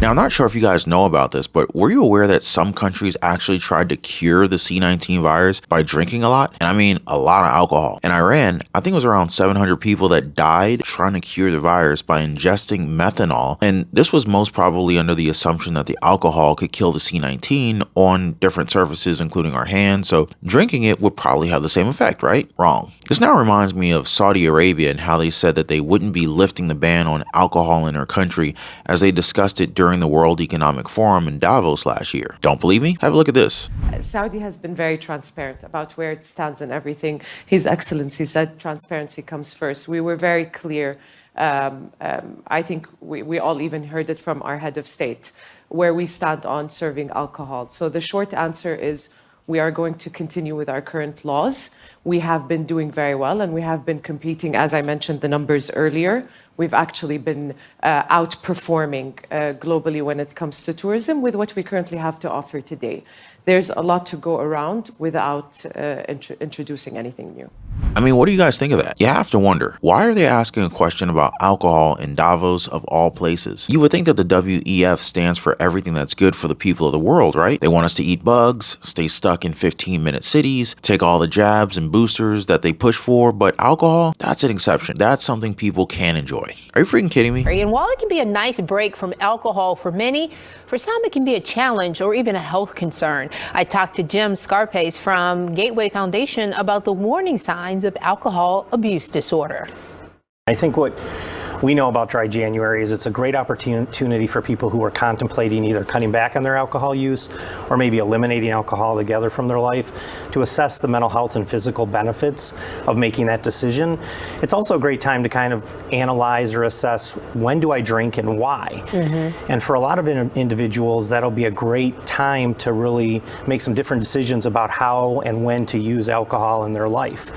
Now, I'm not sure if you guys know about this, but were you aware that some countries actually tried to cure the C19 virus by drinking a lot? And I mean a lot of alcohol. In Iran, I think it was around 700 people that died trying to cure the virus by ingesting methanol. And this was most probably under the assumption that the alcohol could kill the C19 on different surfaces, including our hands. So drinking it would probably have the same effect, right? Wrong. This now reminds me of Saudi Arabia and how they said that they wouldn't be lifting the ban on alcohol in their country as they discussed it during the World Economic Forum in Davos last year. Don't believe me? Have a look at this. Saudi has been very transparent about where it stands and everything. His Excellency said transparency comes first. We were very clear. I think we all even heard it from our head of state, where we stand on serving alcohol. So the short answer is we are going to continue with our current laws. We have been doing very well, and we have been competing, as I mentioned the numbers earlier. We've actually been outperforming globally when it comes to tourism with what we currently have to offer today. There's a lot to go around without introducing anything new. I mean, what do you guys think of that? You have to wonder, why are they asking a question about alcohol in Davos of all places? You would think that the WEF stands for everything that's good for the people of the world, right? They want us to eat bugs, stay stuck in 15-minute cities, take all the jabs and boosters that they push for, but alcohol, that's an exception. That's something people can enjoy. Are you freaking kidding me? And while it can be a nice break from alcohol for many, for some it can be a challenge or even a health concern. I talked to Jim Scarpace from Gateway Foundation about the warning signs of alcohol abuse disorder. I think what we know about Dry January is it's a great opportunity for people who are contemplating either cutting back on their alcohol use or maybe eliminating alcohol altogether from their life to assess the mental health and physical benefits of making that decision. It's also a great time to kind of analyze or assess when do I drink and why. And for a lot of individuals, that'll be a great time to really make some different decisions about how and when to use alcohol in their life.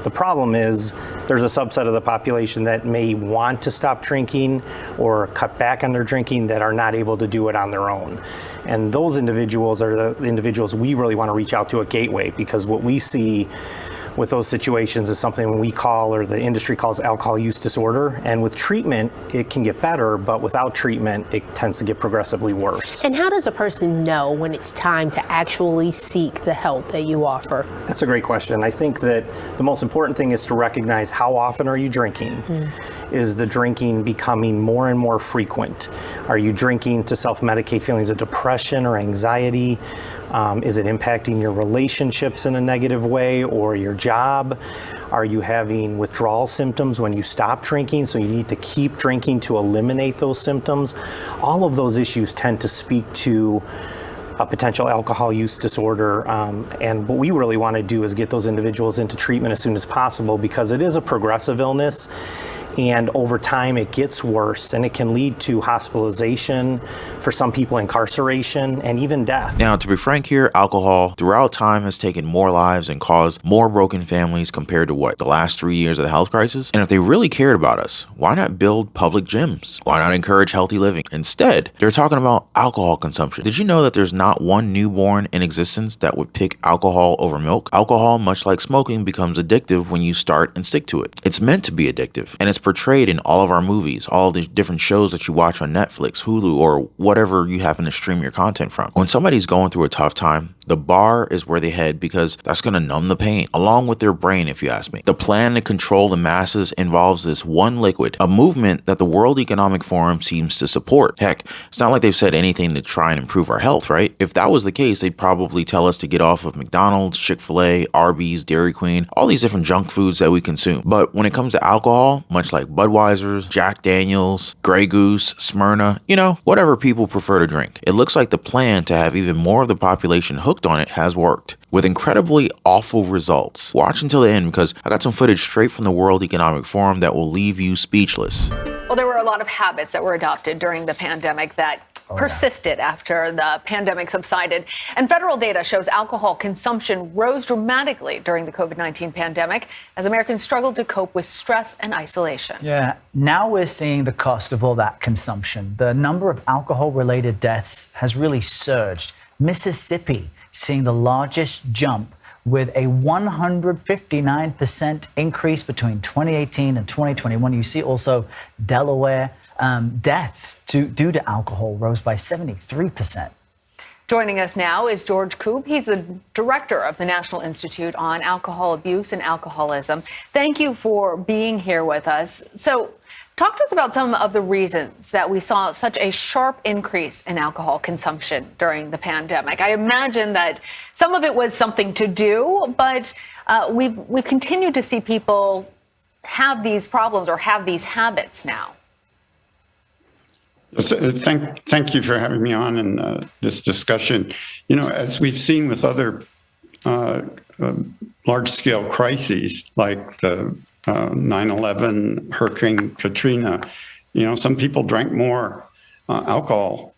The problem is there's a subset of the population that may want to stop drinking or cut back on their drinking that are not able to do it on their own. And those individuals are the individuals we really want to reach out to at Gateway, because what we see with those situations is something we call, or the industry calls, alcohol use disorder. And with treatment, it can get better, but without treatment, it tends to get progressively worse. And how does a person know when it's time to actually seek the help that you offer? That's a great question. I think that the most important thing is to recognize how often are you drinking? Is the drinking becoming more and more frequent? Are you drinking to self-medicate feelings of depression or anxiety? Is it impacting your relationships in a negative way or your job? Are you having withdrawal symptoms when you stop drinking, so you need to keep drinking to eliminate those symptoms? All of those issues tend to speak to a potential alcohol use disorder, and what we really want to do is get those individuals into treatment as soon as possible, because it is a progressive illness. And over time, it gets worse, and it can lead to hospitalization, for some people incarceration, and even death. Now, to be frank here, alcohol throughout time has taken more lives and caused more broken families compared to the last 3 years of the health crisis. And if they really cared about us, why not build public gyms? Why not encourage healthy living? Instead, they're talking about alcohol consumption. Did you know that there's not one newborn in existence that would pick alcohol over milk? Alcohol, much like smoking, becomes addictive when you start and stick to it. It's meant to be addictive, and it's portrayed in all of our movies, all the different shows that you watch on Netflix, Hulu, or whatever you happen to stream your content from. When somebody's going through a tough time, the bar is where they head, because that's going to numb the pain, along with their brain, if you ask me. The plan to control the masses involves this one liquid, a movement that the World Economic Forum seems to support. Heck, it's not like they've said anything to try and improve our health, right? If that was the case, they'd probably tell us to get off of McDonald's, Chick-fil-A, Arby's, Dairy Queen, all these different junk foods that we consume. But when it comes to alcohol, much like Budweiser's, Jack Daniels, Grey Goose, Smyrna, whatever people prefer to drink, it looks like the plan to have even more of the population hooked on it has worked, with incredibly awful results. Watch until the end, because I got some footage straight from the World Economic Forum that will leave you speechless. Well, there were a lot of habits that were adopted during the pandemic that persisted after the pandemic subsided. And federal data shows alcohol consumption rose dramatically during the COVID-19 pandemic as Americans struggled to cope with stress and isolation. Yeah, now we're seeing the cost of all that consumption. The number of alcohol-related deaths has really surged. Mississippi seeing the largest jump, with a 159% increase between 2018 and 2021. You see also Delaware deaths due to alcohol rose by 73%. Joining us now is George Koob. He's the director of the National Institute on Alcohol Abuse and Alcoholism. Thank you for being here with us. So, talk to us about some of the reasons that we saw such a sharp increase in alcohol consumption during the pandemic. I imagine that some of it was something to do, but we've continued to see people have these problems or have these habits now. Thank you for having me on in this discussion. You know, as we've seen with other large-scale crises like the 9/11, Hurricane Katrina, you know, some people drank more alcohol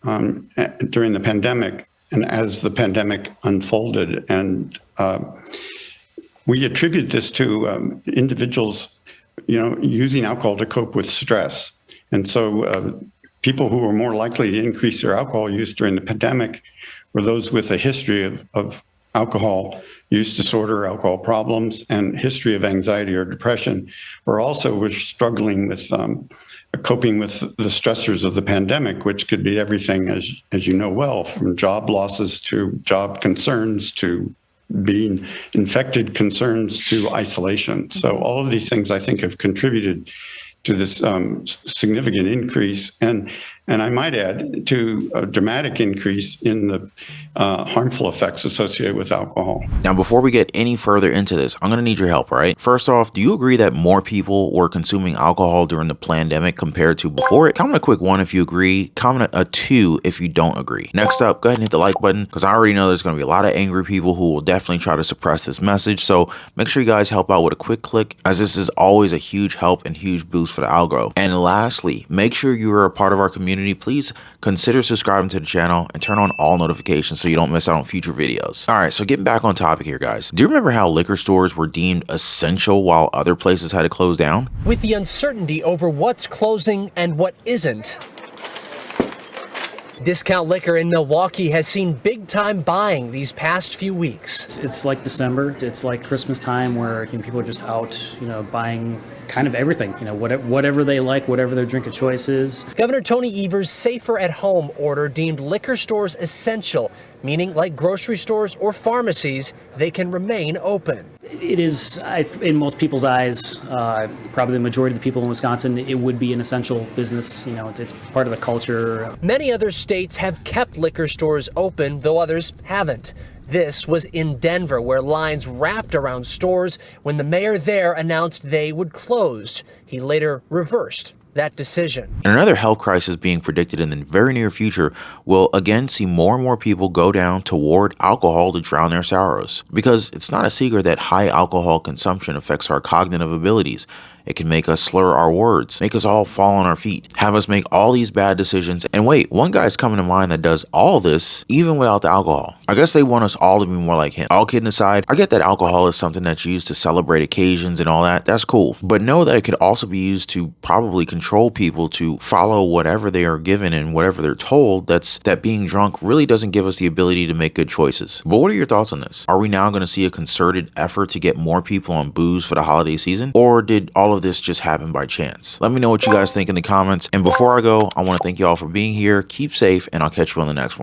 during the pandemic and as the pandemic unfolded. And we attribute this to individuals, you know, using alcohol to cope with stress. And so people who were more likely to increase their alcohol use during the pandemic were those with a history of alcohol use disorder, alcohol problems, and history of anxiety or depression, or also were struggling with coping with the stressors of the pandemic, which could be everything, as you know well, from job losses to job concerns to being infected concerns to isolation. So all of these things, I think, have contributed to this significant increase, and I might add to a dramatic increase in the harmful effects associated with alcohol. Now, before we get any further into this, I'm going to need your help, right? First off, do you agree that more people were consuming alcohol during the pandemic compared to before it? Comment a quick 1 if you agree, comment a 2 if you don't agree. Next up, go ahead and hit the like button, because I already know there's going to be a lot of angry people who will definitely try to suppress this message. So make sure you guys help out with a quick click, as this is always a huge help and huge boost for the algo. And lastly, make sure you are a part of our community. Please consider subscribing to the channel and turn on all notifications so you don't miss out on future videos. All right, so getting back on topic here, guys. Do you remember how liquor stores were deemed essential while other places had to close down? With the uncertainty over what's closing and what isn't, Discount Liquor in Milwaukee has seen big-time buying these past few weeks. It's like December. It's like Christmas time where people are just out, buying kind of everything, whatever they like, whatever their drink of choice is. Governor Tony Evers' Safer at Home order deemed liquor stores essential, meaning like grocery stores or pharmacies, they can remain open. It is, in most people's eyes, probably the majority of the people in Wisconsin, it would be an essential business. It's part of the culture. Many other states have kept liquor stores open, though others haven't. This was in Denver, where lines wrapped around stores when the mayor there announced they would close. He later reversed that decision. And another health crisis being predicted in the very near future will again see more and more people go down toward alcohol to drown their sorrows. Because it's not a secret that high alcohol consumption affects our cognitive abilities. It can make us slur our words, make us all fall on our feet, have us make all these bad decisions. And wait, one guy's coming to mind that does all this even without the alcohol. I guess they want us all to be more like him. All kidding aside, I get that alcohol is something that's used to celebrate occasions and all that. That's cool. But know that it could also be used to probably control people to follow whatever they are given and whatever they're told. That being drunk really doesn't give us the ability to make good choices. But what are your thoughts on this? Are we now going to see a concerted effort to get more people on booze for the holiday season? Or did all of this just happen by chance? Let me know what you guys think in the comments. And before I go, I want to thank you all for being here. Keep safe, and I'll catch you on the next one.